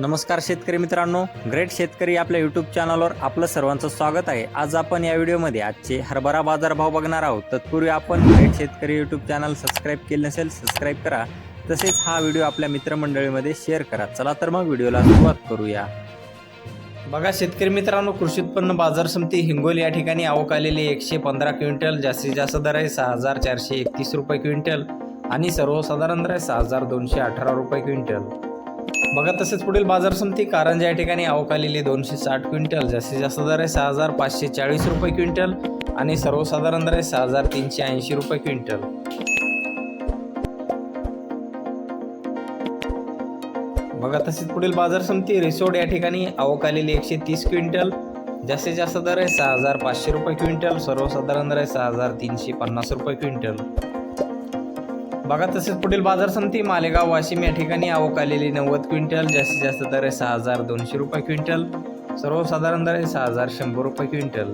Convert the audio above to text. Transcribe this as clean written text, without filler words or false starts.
नमस्कार शेतकरी मित्रांनो, ग्रेट शेतकरी आपल्या यूट्यूब चॅनलवर आपलं सर्वांचं स्वागत आहे। आज आपण या व्हिडिओमध्ये आजचे हरभरा बाजारभाव बघणार आहोत। तत्पूर्वी आपण ग्रेट शेतकरी यूट्यूब चॅनल सबस्क्राईब केले नसेल सबस्क्राईब करा, तसेच हा व्हिडिओ आपल्या मित्रमंडळीमध्ये शेअर करा। चला तर मग व्हिडिओला सुरुवात करूया। बघा शेतकरी मित्रांनो, कृषी उत्पन्न बाजार समिती हिंगोली या ठिकाणी आवक आलेली 115 क्विंटल, जास्तीत जास्त दर आहे 6431 रुपये क्विंटल आणि सर्वसाधारण दर आहे 6218 रुपये क्विंटल। बघा तसेच पुढील बाजार समिती कारंजा या ठिकाणी आवक आलेली 260 क्विंटल, जास्तीत जास्त दर आहे 6540 रुपये क्विंटल आणि सर्वसाधारण दर आहे 6380 रुपये क्विंटल। बघा तसेच पुढील बाजार समिती रिसोड या ठिकाणी आवक आलेली 130 क्विंटल, जास्तीत जास्त दर आहे 6500 रुपये क्विंटल, सर्वसाधारण दर आहे 6350 रुपये क्विंटल। बघा तसेच पुढील बाजार समिती मालेगाव वाशिम या ठिकाणी आवक आलेली 90 क्विंटल, जास्तीत जास्त दर आहे 6200 रुपये क्विंटल, सर्वसाधारण दर आहे 6100 रुपये क्विंटल।